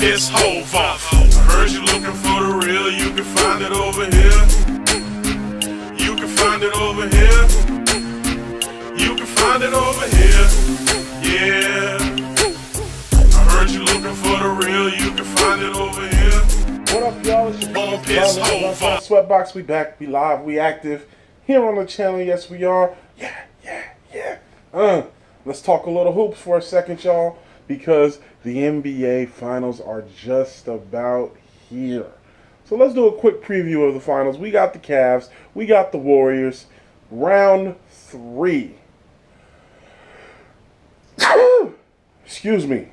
piss hove off. I heard you looking for the real, you can find it over here. You can find it over here. You can find it over here. Yeah. I heard you looking for the real, you can find it over here. What up, y'all? It's your boy, Sweatbox. We back, we live, we active here on the channel. Yes, we are. Yeah. Let's talk a little hoops for a second, y'all, because the NBA Finals are just about here. So let's do a quick preview of the Finals. We got the Cavs, we got the Warriors, round 3. Excuse me.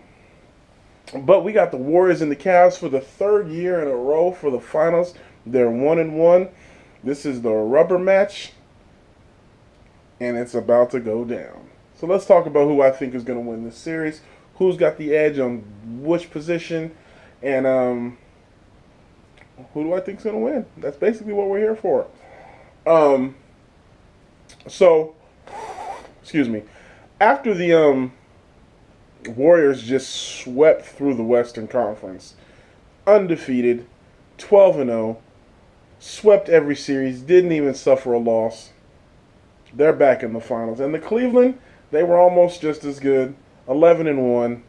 But we got the Warriors and the Cavs for the 3rd year in a row for the Finals. They're 1-1. This is the rubber match, and it's about to go down. So let's talk about who I think is going to win this series, who's got the edge on which position, and who do I think is going to win. That's basically what we're here for. Excuse me. After the Warriors just swept through the Western Conference, undefeated, 12-0, swept every series, didn't even suffer a loss. They're back in the Finals. And the Cleveland, they were almost just as good, 11-1,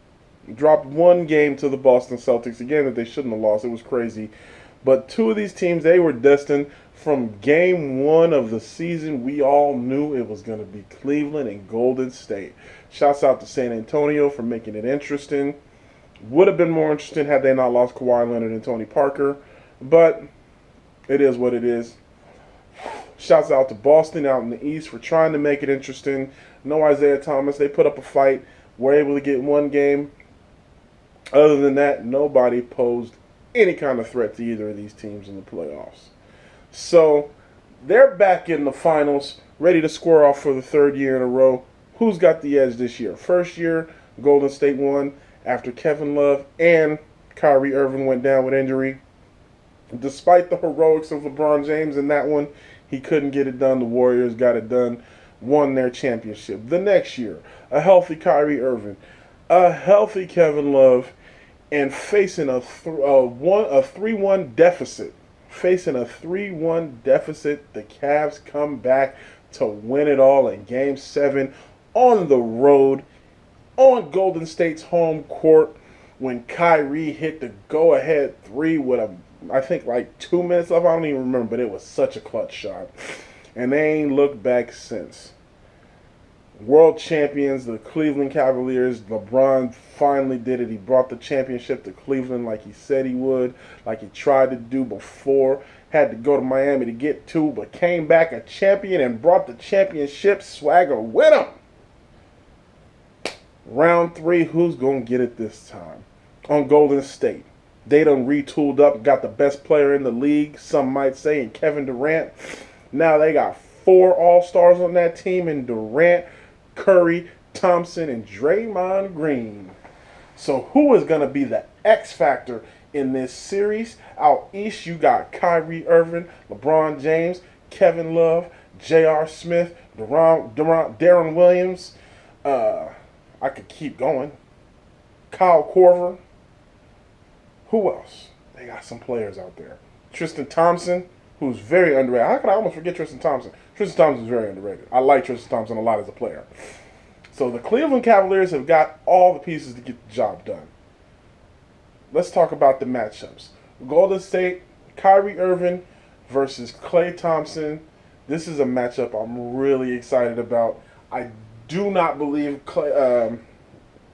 dropped one game to the Boston Celtics, again, that they shouldn't have lost. It was crazy. But two of these teams, they were destined. From game 1 of the season, we all knew it was going to be Cleveland and Golden State. Shouts out to San Antonio for making it interesting. Would have been more interesting had they not lost Kawhi Leonard and Tony Parker. But it is what it is. Shouts out to Boston out in the East for trying to make it interesting. No Isaiah Thomas. They put up a fight. Were able to get one game. Other than that, nobody posed any kind of threat to either of these teams in the playoffs. So they're back in the Finals, ready to square off for the 3rd year in a row. Who's got the edge this year? First year, Golden State won after Kevin Love and Kyrie Irving went down with injury. Despite the heroics of LeBron James in that one, he couldn't get it done. The Warriors got it done, won their championship. The next year, a healthy Kyrie Irving, a healthy Kevin Love, and facing a 3-1 deficit. Facing a 3-1 deficit, the Cavs come back to win it all in Game 7 on the road, on Golden State's home court, when Kyrie hit the go-ahead 3 with I think like 2 minutes left. I don't even remember, but it was such a clutch shot. And they ain't looked back since. World champions, the Cleveland Cavaliers. LeBron finally did it. He brought the championship to Cleveland like he said he would, like he tried to do before. Had to go to Miami to get 2, but came back a champion and brought the championship swagger with him. Round 3, who's going to get it this time? On Golden State. They done retooled up, got the best player in the league, some might say, in Kevin Durant. Now they got 4 All-Stars on that team in Durant, Curry, Thompson, and Draymond Green. So who is going to be the X factor in this series? Out East, you got Kyrie Irving, LeBron James, Kevin Love, J.R. Smith, Darren Williams. I could keep going. Kyle Korver. Who else? They got some players out there. Tristan Thompson, who's very underrated. How could I almost forget Tristan Thompson? Tristan Thompson is very underrated. I like Tristan Thompson a lot as a player. So the Cleveland Cavaliers have got all the pieces to get the job done. Let's talk about the matchups. Golden State, Kyrie Irving versus Klay Thompson. This is a matchup I'm really excited about. I do not believe Klay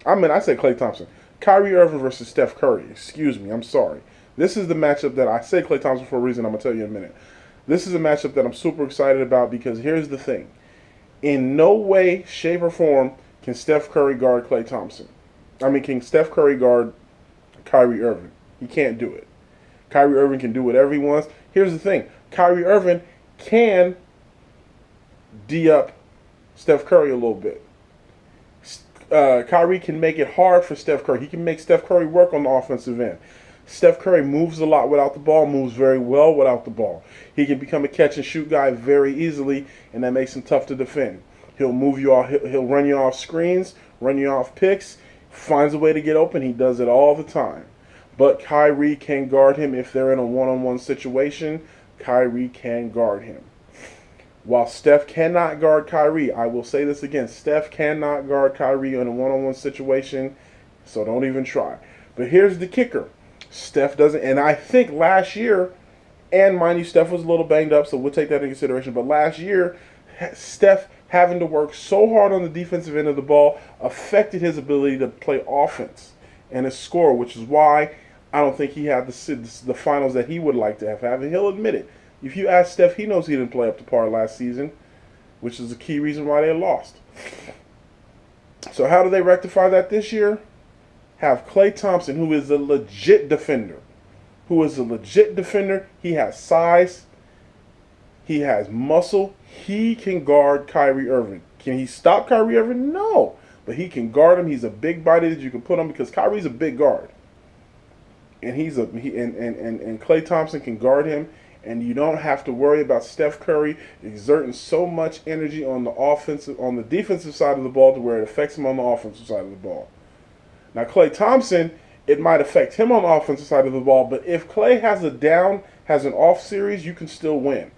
Thompson. Kyrie Irving versus Steph Curry. Excuse me, I'm sorry. This is the matchup that I say Klay Thompson for a reason I'm going to tell you in a minute. This is a matchup that I'm super excited about because here's the thing. In no way, shape, or form can Steph Curry guard Klay Thompson. Can Steph Curry guard Kyrie Irving? He can't do it. Kyrie Irving can do whatever he wants. Here's the thing. Kyrie Irving can D up Steph Curry a little bit. Kyrie can make it hard for Steph Curry. He can make Steph Curry work on the offensive end. Steph Curry moves a lot without the ball, moves very well without the ball. He can become a catch-and-shoot guy very easily, and that makes him tough to defend. He'll move you off. He'll run you off screens, run you off picks, finds a way to get open. He does it all the time. But Kyrie can guard him if they're in a one-on-one situation. Kyrie can guard him. While Steph cannot guard Kyrie, I will say this again, Steph cannot guard Kyrie in a one-on-one situation, so don't even try. But here's the kicker. Steph doesn't, and I think last year, and mind you, Steph was a little banged up, so we'll take that into consideration, but last year, Steph having to work so hard on the defensive end of the ball affected his ability to play offense and his score, which is why I don't think he had the finals that he would like to have. And he'll admit it. If you ask Steph, he knows he didn't play up to par last season, which is the key reason why they lost. So how do they rectify that this year? Have Klay Thompson, who is a legit defender. He has size. He has muscle. He can guard Kyrie Irving. Can he stop Kyrie Irving? No. But he can guard him. He's a big body that you can put on because Kyrie's a big guard. And and Klay Thompson can guard him. And you don't have to worry about Steph Curry exerting so much energy on the defensive side of the ball to where it affects him on the offensive side of the ball. Now, Klay Thompson, it might affect him on the offensive side of the ball, but if Klay has an off series, you can still win.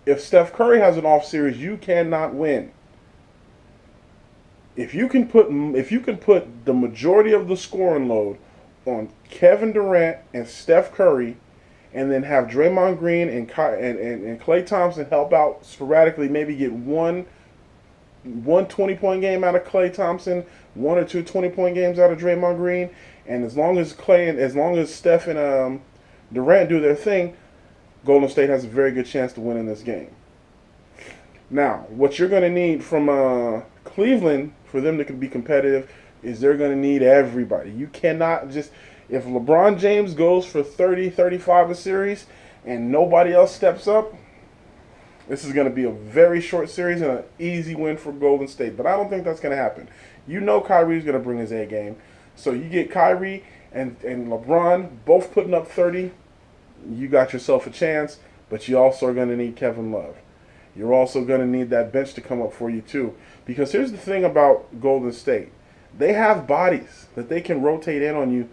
If Steph Curry has an off series, you cannot win. If you can put the majority of the scoring load on Kevin Durant and Steph Curry, and then have Draymond Green and Klay Thompson help out sporadically, maybe get one 20-point game out of Klay Thompson, one or two 20-point games out of Draymond Green, and as long as Steph and Durant do their thing, Golden State has a very good chance to win in this game. Now, what you're going to need from Cleveland for them to be competitive is they're going to need everybody. You cannot just... If LeBron James goes for 30, 35 a series and nobody else steps up, this is going to be a very short series and an easy win for Golden State. But I don't think that's going to happen. You know Kyrie's going to bring his A game. So you get Kyrie and LeBron both putting up 30, you got yourself a chance, but you also are going to need Kevin Love. You're also going to need that bench to come up for you too. Because here's the thing about Golden State. They have bodies that they can rotate in on you,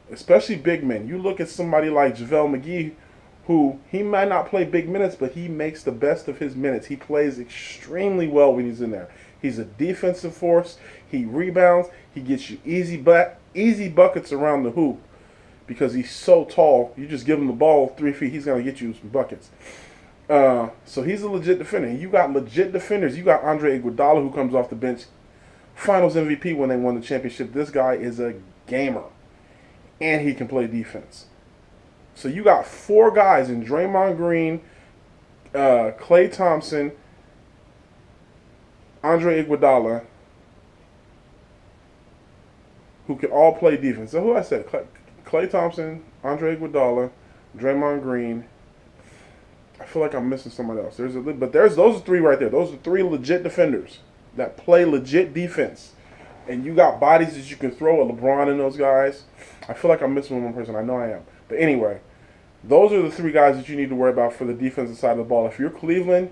especially big men. You look at somebody like JaVale McGee, who he might not play big minutes, but he makes the best of his minutes. He plays extremely well when he's in there. He's a defensive force. He rebounds. He gets you easy buckets around the hoop because he's so tall. You just give him the ball 3 feet, he's going to get you some buckets. So he's a legit defender. You got legit defenders. You got Andre Iguodala, who comes off the bench, Finals MVP when they won the championship. This guy is a gamer. And he can play defense. So you got 4 guys in Draymond Green, Klay Thompson, Andre Iguodala, who can all play defense. So who I said? Klay Thompson, Andre Iguodala, Draymond Green. I feel like I'm missing somebody else. Those are 3 right there. Those are 3 legit defenders that play legit defense. And you got bodies that you can throw at LeBron and those guys. I feel like I'm missing one person. I know I am. But anyway, those are the 3 guys that you need to worry about for the defensive side of the ball. If you're Cleveland,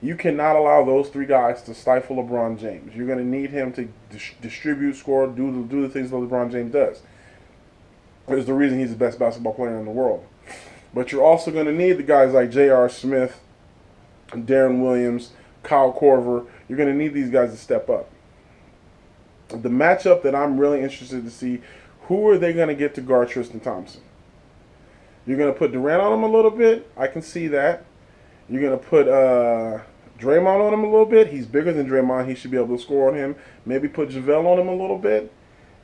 you cannot allow those 3 guys to stifle LeBron James. You're going to need him to distribute, score, do the things that LeBron James does. It's the reason he's the best basketball player in the world. But you're also going to need the guys like J.R. Smith, Darren Williams, Kyle Korver. You're going to need these guys to step up. The matchup that I'm really interested to see, who are they going to get to guard Tristan Thompson? You're going to put Durant on him a little bit. I can see that. You're going to put Draymond on him a little bit. He's bigger than Draymond. He should be able to score on him. Maybe put JaVale on him a little bit.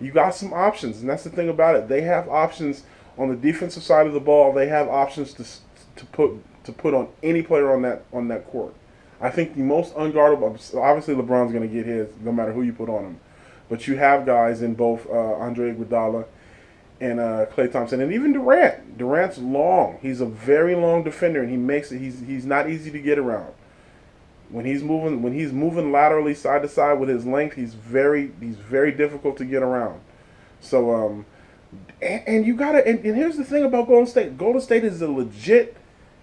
You got some options, and that's the thing about it. They have options on the defensive side of the ball. They have options to put on any player on that court. I think the most unguardable, obviously LeBron's going to get his no matter who you put on him. But you have guys in both Andre Iguodala and Klay Thompson, and even Durant. Durant's long. He's a very long defender, and he makes it. He's not easy to get around. When he's moving laterally side to side with his length, he's very difficult to get around. So and you gotta and here's the thing about Golden State. Golden State is a legit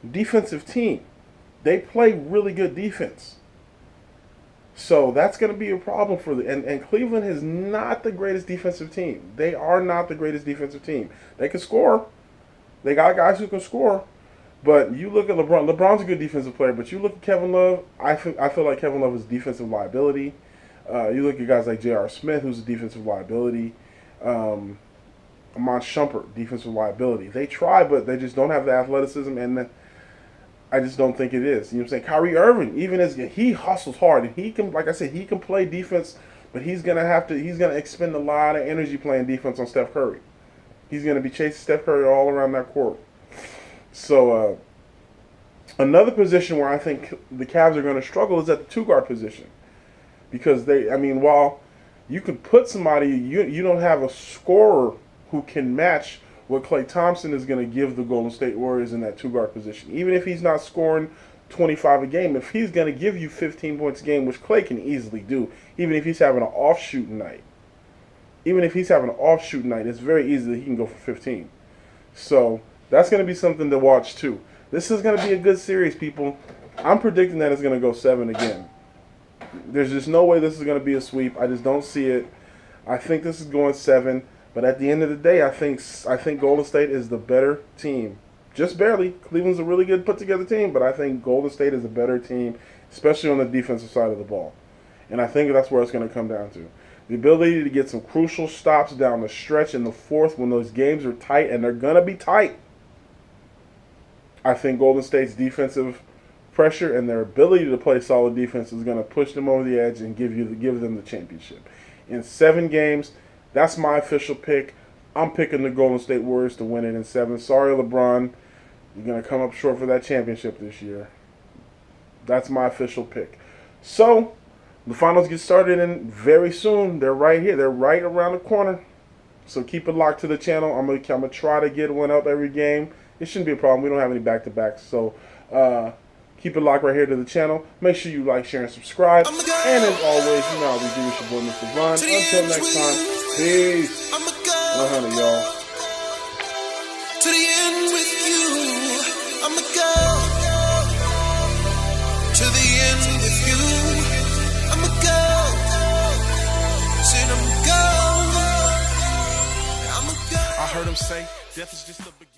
defensive team. They play really good defense. So that's going to be a problem for and Cleveland is not the greatest defensive team. They are not the greatest defensive team. They can score. They got guys who can score. But you look at LeBron. LeBron's a good defensive player, but you look at Kevin Love. I feel like Kevin Love is a defensive liability. You look at guys like J.R. Smith, who's a defensive liability. Amon Shumpert, defensive liability. They try, but they just don't have the athleticism, and I just don't think it is. You know what I'm saying? Kyrie Irving, even as he hustles hard, and he can, like I said, he can play defense, but he's gonna expend a lot of energy playing defense on Steph Curry. He's gonna be chasing Steph Curry all around that court. So another position where I think the Cavs are going to struggle is at the 2-guard position, because while you can put somebody, you don't have a scorer who can match what Klay Thompson is going to give the Golden State Warriors in that 2-guard position. Even if he's not scoring 25 a game, if he's going to give you 15 points a game, which Klay can easily do, even if he's having an off-shooting night. It's very easy that he can go for 15. So that's going to be something to watch too. This is going to be a good series, people. I'm predicting that it's going to go 7 again. There's just no way this is going to be a sweep. I just don't see it. I think this is going 7. But at the end of the day, I think Golden State is the better team. Just barely. Cleveland's a really good put-together team, but I think Golden State is a better team, especially on the defensive side of the ball. And I think that's where it's going to come down to. The ability to get some crucial stops down the stretch in the fourth when those games are tight, and they're going to be tight. I think Golden State's defensive pressure and their ability to play solid defense is going to push them over the edge and give them the championship. In 7 games, that's my official pick. I'm picking the Golden State Warriors to win it in 7. Sorry, LeBron. You're going to come up short for that championship this year. That's my official pick. So, the finals get started in very soon. They're right here. They're right around the corner. So keep it locked to the channel. I'm gonna try to get one up every game. It shouldn't be a problem. We don't have any back-to-backs. So keep it locked right here to the channel. Make sure you like, share, and subscribe. And as always, you know how we do. It's your boy, Mr. Vaughn. Until next time. Peace. 100, y'all. To the end with you, I'ma go. To the end with you, I'ma go. Said I'ma go. I heard him say, death is just the beginning.